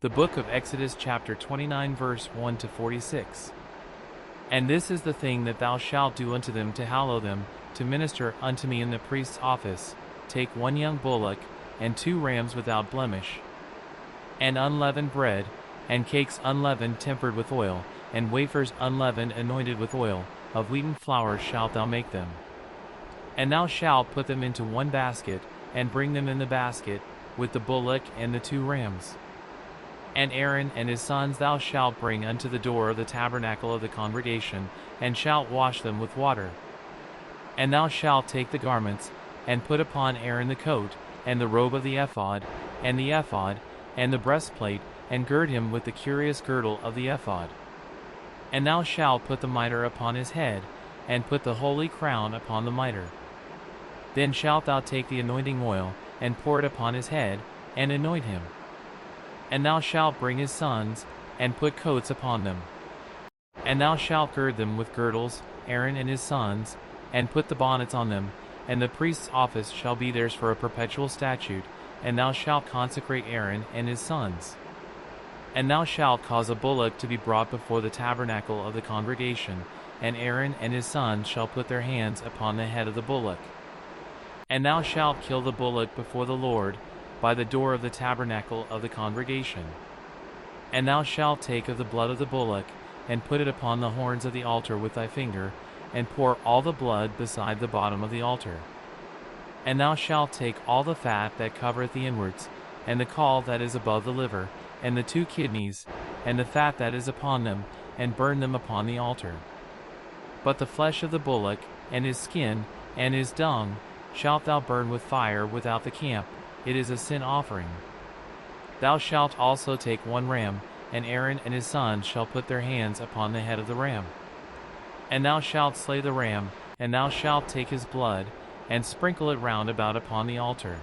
The book of Exodus chapter 29 verse 1 to 46. And this is the thing that thou shalt do unto them to hallow them, to minister unto me in the priest's office. Take 1 young bullock, and 2 rams without blemish, and unleavened bread, and cakes unleavened tempered with oil, and wafers unleavened anointed with oil, of wheaten flour shalt thou make them. And thou shalt put them into 1 basket, and bring them in the basket, with the bullock and the 2 rams. And Aaron and his sons thou shalt bring unto the door of the tabernacle of the congregation, and shalt wash them with water. And thou shalt take the garments, and put upon Aaron the coat, and the robe of the ephod, and the breastplate, and gird him with the curious girdle of the ephod. And thou shalt put the mitre upon his head, and put the holy crown upon the mitre. Then shalt thou take the anointing oil, and pour it upon his head, and anoint him. And thou shalt bring his sons, and put coats upon them. And thou shalt gird them with girdles, Aaron and his sons, and put the bonnets on them, and the priest's office shall be theirs for a perpetual statute, and thou shalt consecrate Aaron and his sons. And thou shalt cause a bullock to be brought before the tabernacle of the congregation, and Aaron and his sons shall put their hands upon the head of the bullock. And thou shalt kill the bullock before the Lord, by the door of the tabernacle of the congregation. And thou shalt take of the blood of the bullock, and put it upon the horns of the altar with thy finger, and pour all the blood beside the bottom of the altar. And thou shalt take all the fat that covereth the inwards, and the caul that is above the liver, and the 2 kidneys, and the fat that is upon them, and burn them upon the altar. But the flesh of the bullock, and his skin, and his dung, shalt thou burn with fire without the camp. It is a sin offering. Thou shalt also take 1 ram, and Aaron and his sons shall put their hands upon the head of the ram. And thou shalt slay the ram, and thou shalt take his blood, and sprinkle it round about upon the altar.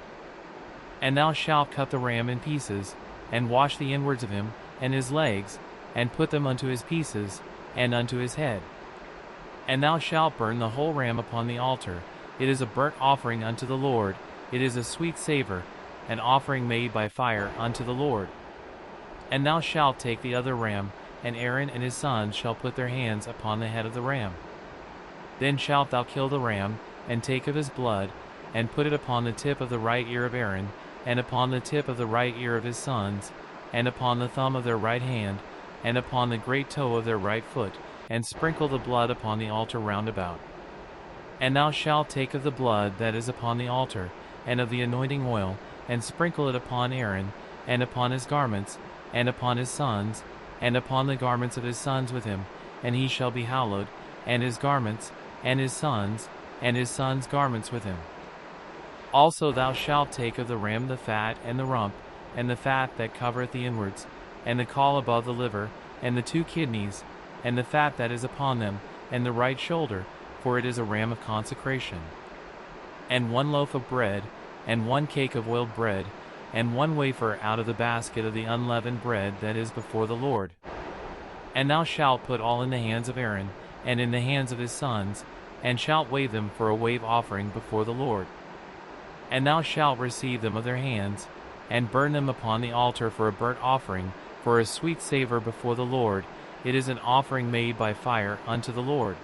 And thou shalt cut the ram in pieces, and wash the inwards of him, and his legs, and put them unto his pieces, and unto his head. And thou shalt burn the whole ram upon the altar. It is a burnt offering unto the Lord. It is a sweet savor, an offering made by fire unto the Lord. And thou shalt take the other ram, and Aaron and his sons shall put their hands upon the head of the ram. Then shalt thou kill the ram, and take of his blood, and put it upon the tip of the right ear of Aaron, and upon the tip of the right ear of his sons, and upon the thumb of their right hand, and upon the great toe of their right foot, and sprinkle the blood upon the altar round about. And thou shalt take of the blood that is upon the altar, and of the anointing oil, and sprinkle it upon Aaron, and upon his garments, and upon his sons, and upon the garments of his sons with him, and he shall be hallowed, and his garments, and his sons' garments with him. Also thou shalt take of the ram the fat and the rump, and the fat that covereth the inwards, and the caul above the liver, and the 2 kidneys, and the fat that is upon them, and the right shoulder, for it is a ram of consecration. And 1 loaf of bread, and 1 cake of oiled bread, and 1 wafer out of the basket of the unleavened bread that is before the Lord. And thou shalt put all in the hands of Aaron, and in the hands of his sons, and shalt wave them for a wave offering before the Lord. And thou shalt receive them of their hands, and burn them upon the altar for a burnt offering, for a sweet savor before the Lord. It is an offering made by fire unto the Lord.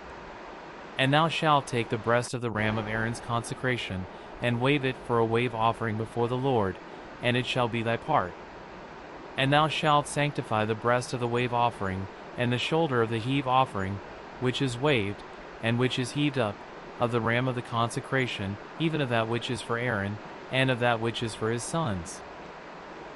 And thou shalt take the breast of the ram of Aaron's consecration, and wave it for a wave offering before the Lord, and it shall be thy part. And thou shalt sanctify the breast of the wave offering, and the shoulder of the heave offering, which is waved, and which is heaved up, of the ram of the consecration, even of that which is for Aaron, and of that which is for his sons.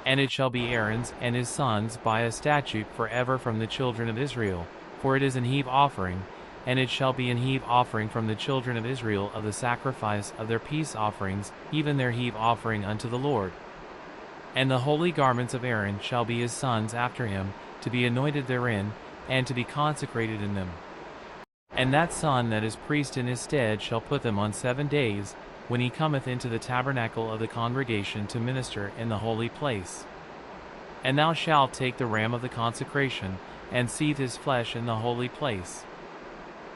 And it shall be Aaron's and his sons by a statute forever from the children of Israel, for it is an heave offering, and it shall be an heave offering from the children of Israel of the sacrifice of their peace offerings, even their heave offering unto the Lord. And the holy garments of Aaron shall be his sons after him, to be anointed therein, and to be consecrated in them. And that son that is priest in his stead shall put them on 7 days, when he cometh into the tabernacle of the congregation to minister in the holy place. And thou shalt take the ram of the consecration, and seethe his flesh in the holy place.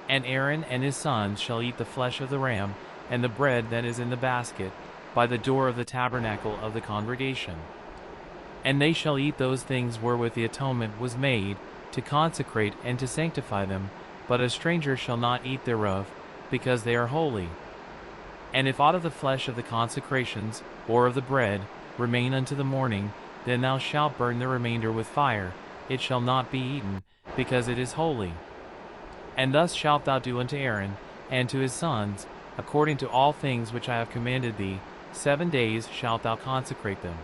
And Aaron and his sons shall eat the flesh of the ram, and the bread that is in the basket, by the door of the tabernacle of the congregation. And they shall eat those things wherewith the atonement was made, to consecrate and to sanctify them, but a stranger shall not eat thereof, because they are holy. And if aught of the flesh of the consecrations, or of the bread, remain unto the morning, then thou shalt burn the remainder with fire, it shall not be eaten, because it is holy. And thus shalt thou do unto Aaron, and to his sons, according to all things which I have commanded thee. 7 days shalt thou consecrate them.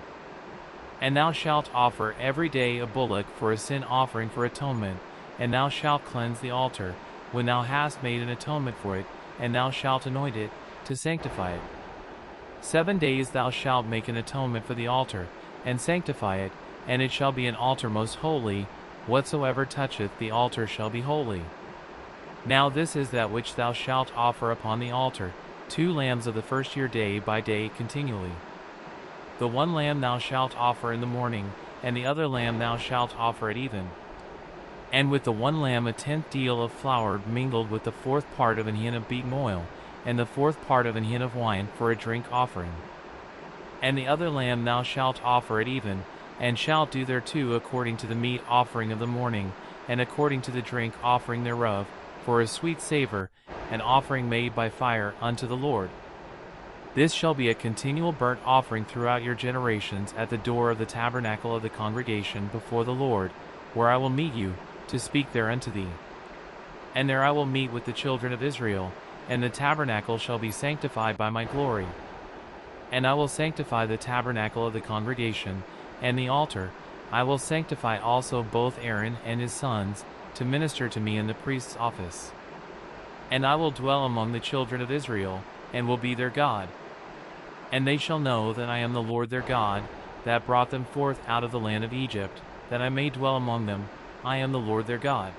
And thou shalt offer every day a bullock for a sin offering for atonement, and thou shalt cleanse the altar, when thou hast made an atonement for it, and thou shalt anoint it, to sanctify it. 7 days thou shalt make an atonement for the altar, and sanctify it, and it shall be an altar most holy. Whatsoever toucheth the altar shall be holy. Now this is that which thou shalt offer upon the altar, 2 lambs of the first year day by day continually. The one lamb thou shalt offer in the morning, and the other lamb thou shalt offer at even. And with the one lamb 1/10 deal of flour mingled with the 4th part of an hin of beaten oil, and the 4th part of an hin of wine for a drink offering. And the other lamb thou shalt offer at even, and shalt do thereto according to the meat offering of the morning, and according to the drink offering thereof, for a sweet savor, an offering made by fire unto the Lord. This shall be a continual burnt offering throughout your generations at the door of the tabernacle of the congregation before the Lord, where I will meet you, to speak there unto thee. And there I will meet with the children of Israel, and the tabernacle shall be sanctified by my glory. And I will sanctify the tabernacle of the congregation, and the altar. I will sanctify also both Aaron and his sons, to minister to me in the priest's office. And I will dwell among the children of Israel, and will be their God. And they shall know that I am the Lord their God, that brought them forth out of the land of Egypt, that I may dwell among them. I am the Lord their God.